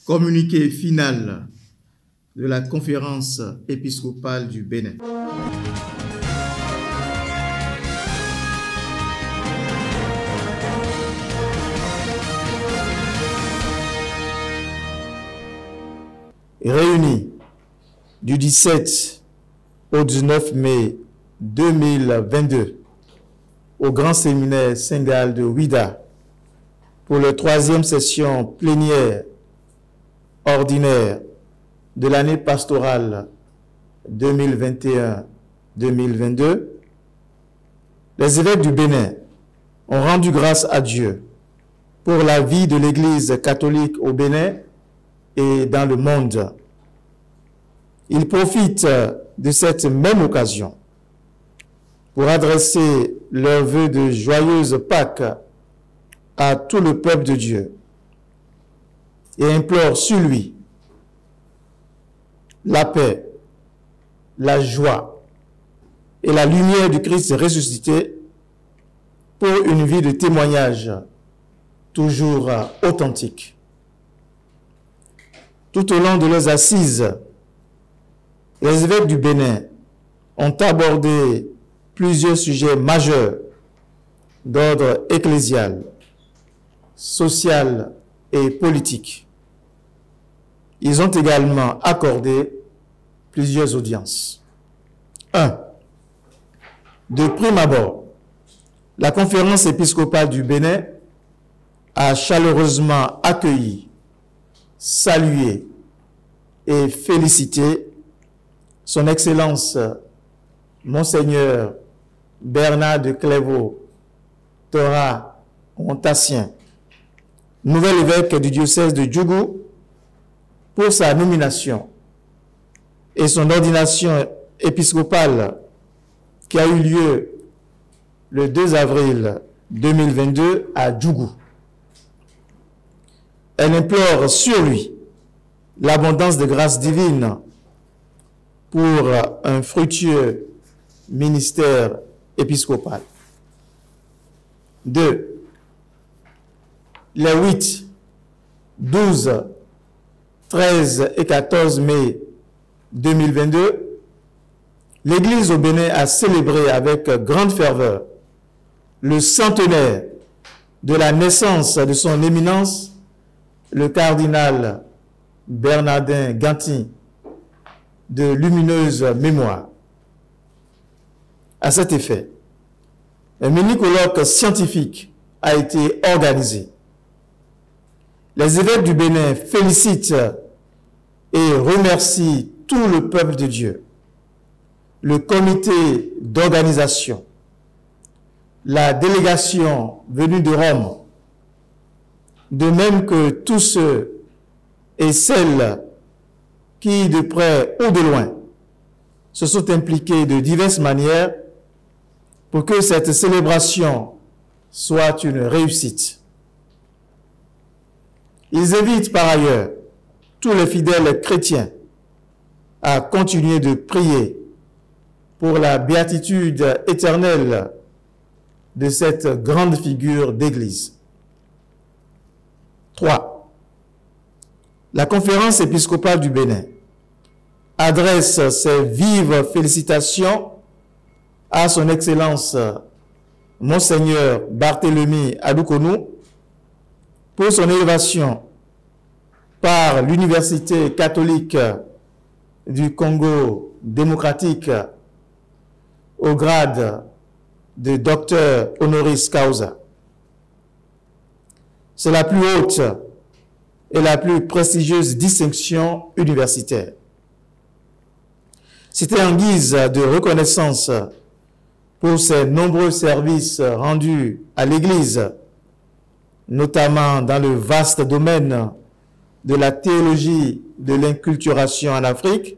Communiqué final de la conférence épiscopale du Bénin. Réunis du 17 au 19 mai 2022 au Grand Séminaire Saint-Gall de Ouidah pour la 3e session plénière ordinaire de l'année pastorale 2021-2022, les évêques du Bénin ont rendu grâce à Dieu pour la vie de l'Église catholique au Bénin et dans le monde. Ils profitent de cette même occasion pour adresser leurs vœux de joyeuse Pâques à tout le peuple de Dieu et implorent sur lui la paix, la joie et la lumière du Christ ressuscité pour une vie de témoignage toujours authentique. Tout au long de leurs assises, les évêques du Bénin ont abordé plusieurs sujets majeurs d'ordre ecclésial, social et politique. Ils ont également accordé plusieurs audiences. 1. De prime abord, la conférence épiscopale du Bénin a chaleureusement accueilli, salué et félicité Son Excellence Monseigneur Bernard de Clairvaux Torah Ontassien, nouvel évêque du diocèse de Djougou, pour sa nomination et son ordination épiscopale qui a eu lieu le 2 avril 2022 à Djougou. Elle implore sur lui l'abondance de grâce divine pour un fructueux ministère épiscopal. 2. Les 8, 12, 13 et 14 mai 2022, l'Église au Bénin a célébré avec grande ferveur le centenaire de la naissance de son éminence, le cardinal Bernardin Ganty, de lumineuse mémoire. À cet effet, un mini-colloque scientifique a été organisé. Les évêques du Bénin félicitent et remercient tout le peuple de Dieu, le comité d'organisation, la délégation venue de Rome, de même que tous ceux et celles qui, de près ou de loin, se sont impliqués de diverses manières pour que cette célébration soit une réussite. Ils invitent par ailleurs tous les fidèles chrétiens à continuer de prier pour la béatitude éternelle de cette grande figure d'Église. 3. La conférence épiscopale du Bénin adresse ses vives félicitations à son Excellence Monseigneur Barthélemy Adoukonou pour son élévation par l'Université catholique du Congo démocratique au grade de docteur honoris causa. C'est la plus haute et la plus prestigieuse distinction universitaire. C'était en guise de reconnaissance pour ses nombreux services rendus à l'Église, notamment dans le vaste domaine de la théologie de l'inculturation en Afrique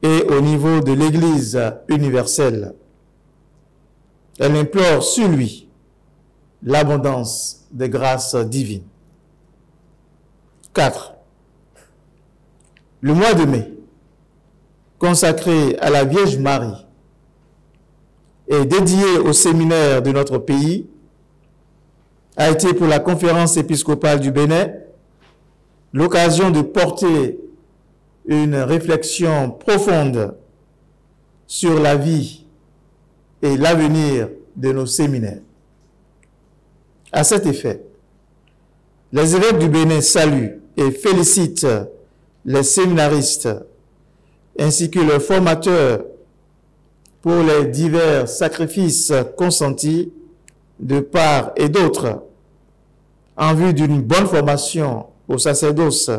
et au niveau de l'Église universelle. Elle implore sur lui l'abondance des grâces divines. 4. Le mois de mai, consacré à la Vierge Marie et dédié au séminaire de notre pays, a été pour la conférence épiscopale du Bénin l'occasion de porter une réflexion profonde sur la vie et l'avenir de nos séminaires. À cet effet, les évêques du Bénin saluent et félicitent les séminaristes ainsi que leurs formateurs pour les divers sacrifices consentis de part et d'autre en vue d'une bonne formation au sacerdoce,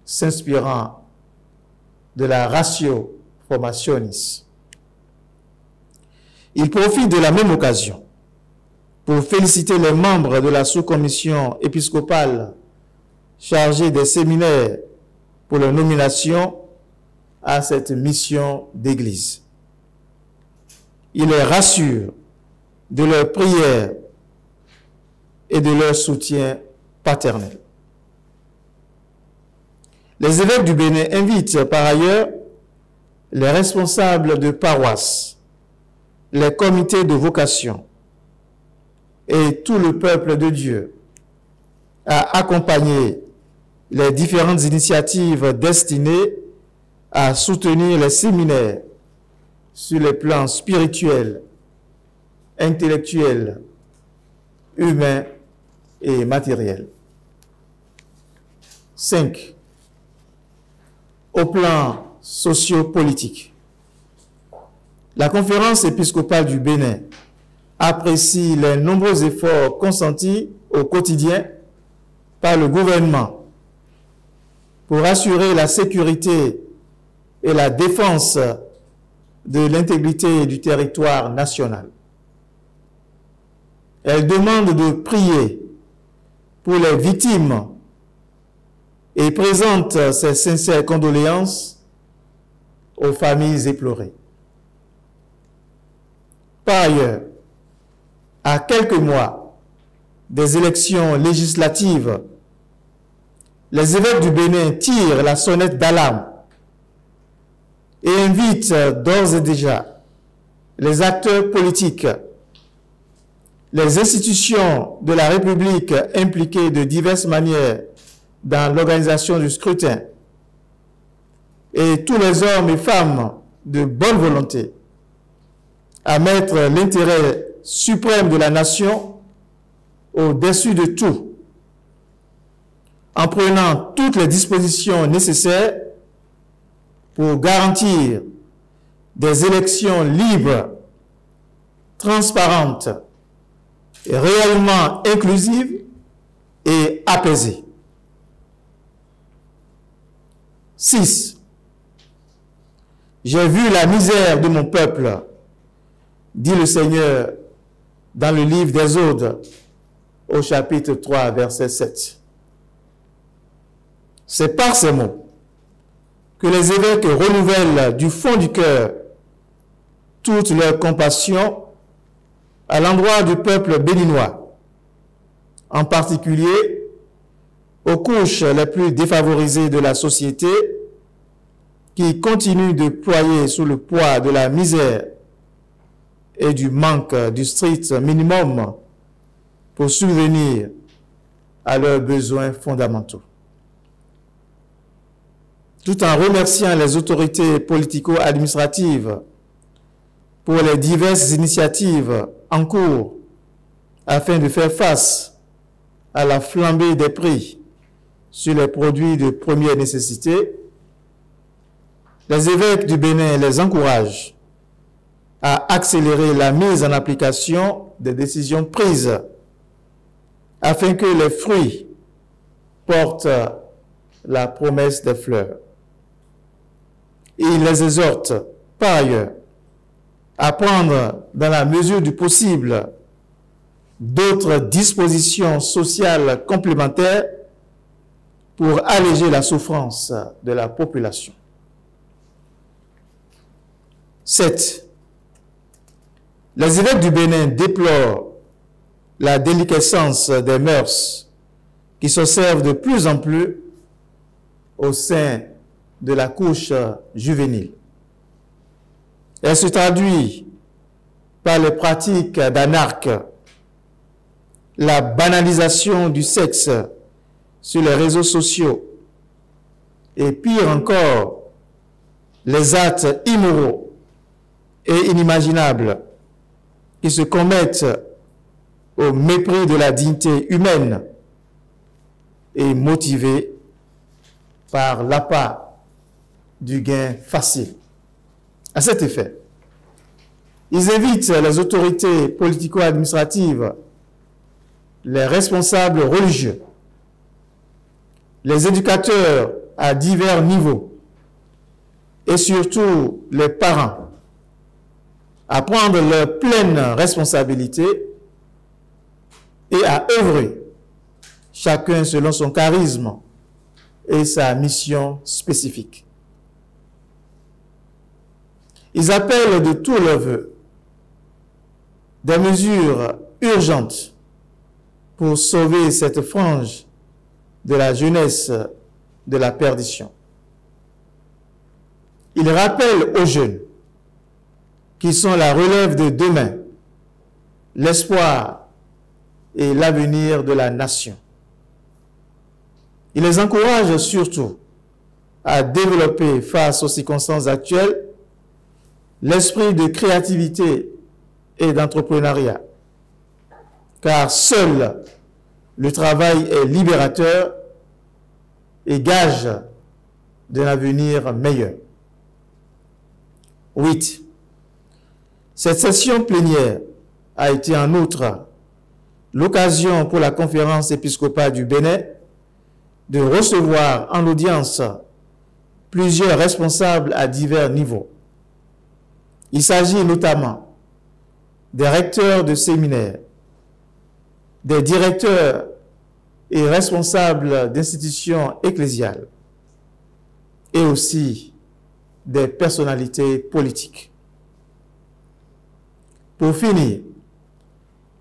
s'inspirant de la ratio formationis. Il profite de la même occasion pour féliciter les membres de la sous-commission épiscopale chargée des séminaires pour leur nomination à cette mission d'Église. Il les rassure de leur prière et de leur soutien paternel. Les évêques du Bénin invitent par ailleurs les responsables de paroisse, les comités de vocation et tout le peuple de Dieu à accompagner les différentes initiatives destinées à soutenir les séminaires sur les plans spirituels, intellectuels, humains et matériels. 5. Au plan socio-politique, la conférence épiscopale du Bénin apprécie les nombreux efforts consentis au quotidien par le gouvernement pour assurer la sécurité et la défense de l'intégrité du territoire national. Elle demande de prier pour les victimes et présente ses sincères condoléances aux familles éplorées. Par ailleurs, à quelques mois des élections législatives, les évêques du Bénin tirent la sonnette d'alarme et invitent d'ores et déjà les acteurs politiques, les institutions de la République impliquées de diverses manières dans l'organisation du scrutin et tous les hommes et femmes de bonne volonté à mettre l'intérêt suprême de la nation au-dessus de tout, en prenant toutes les dispositions nécessaires pour garantir des élections libres, transparentes et réellement inclusives et apaisées. 6. J'ai vu la misère de mon peuple, dit le Seigneur dans le livre d'Exode au chapitre 3, verset 7. C'est par ces mots que les évêques renouvellent du fond du cœur toute leur compassion à l'endroit du peuple béninois, en particulier aux couches les plus défavorisées de la société qui continuent de ployer sous le poids de la misère et du manque du strict minimum pour subvenir à leurs besoins fondamentaux. Tout en remerciant les autorités politico-administratives pour les diverses initiatives en cours afin de faire face à la flambée des prix sur les produits de première nécessité, les évêques du Bénin les encouragent à accélérer la mise en application des décisions prises afin que les fruits portent la promesse des fleurs. Et il les exhorte par ailleurs à prendre dans la mesure du possible d'autres dispositions sociales complémentaires pour alléger la souffrance de la population. 7. Les évêques du Bénin déplorent la déliquescence des mœurs qui s'observent de plus en plus au sein de la couche juvénile. Elle se traduit par les pratiques d'anarques, la banalisation du sexe sur les réseaux sociaux et pire encore, les actes immoraux et inimaginables qui se commettent au mépris de la dignité humaine et motivés par l'appât du gain facile. À cet effet, ils invitent les autorités politico-administratives, les responsables religieux, les éducateurs à divers niveaux et surtout les parents à prendre leurs pleines responsabilités et à œuvrer, chacun selon son charisme et sa mission spécifique. Ils appellent de tous leurs vœux des mesures urgentes pour sauver cette frange de la jeunesse de la perdition. Ils rappellent aux jeunes qui sont la relève de demain, l'espoir et l'avenir de la nation. Ils les encouragent surtout à développer face aux circonstances actuelles l'esprit de créativité et d'entrepreneuriat, car seul le travail est libérateur et gage d'un avenir meilleur. 8. Cette session plénière a été en outre l'occasion pour la conférence épiscopale du Bénin de recevoir en audience plusieurs responsables à divers niveaux. Il s'agit notamment des recteurs de séminaires, des directeurs et responsables d'institutions ecclésiales et aussi des personnalités politiques. Pour finir,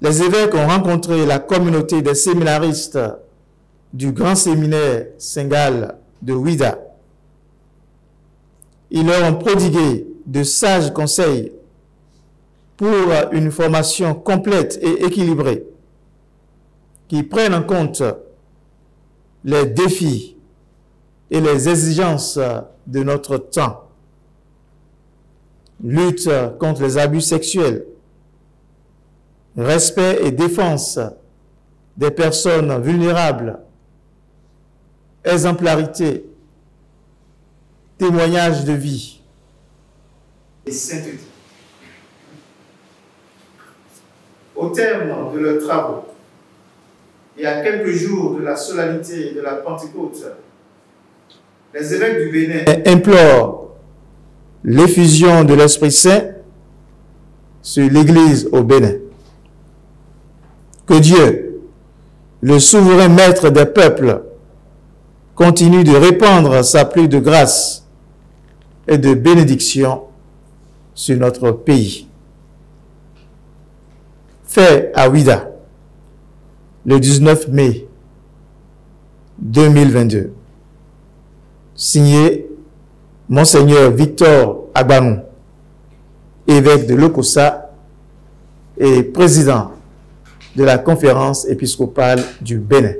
les évêques ont rencontré la communauté des séminaristes du grand séminaire Saint-Gall de Ouidah. Ils leur ont prodigué de sages conseils pour une formation complète et équilibrée qui prenne en compte les défis et les exigences de notre temps. Lutte contre les abus sexuels, respect et défense des personnes vulnérables, exemplarité, témoignage de vie et sainteté. Au terme de leurs travaux, et à quelques jours de la solennité de la Pentecôte, les évêques du Bénin implorent l'effusion de l'Esprit Saint sur l'Église au Bénin. Que Dieu, le souverain maître des peuples, continue de répandre sa pluie de grâce et de bénédiction sur notre pays. Fait à Ouidah, le 19 mai 2022. Signé Monseigneur Victor Agbanou, évêque de Lokossa et président de la conférence épiscopale du Bénin.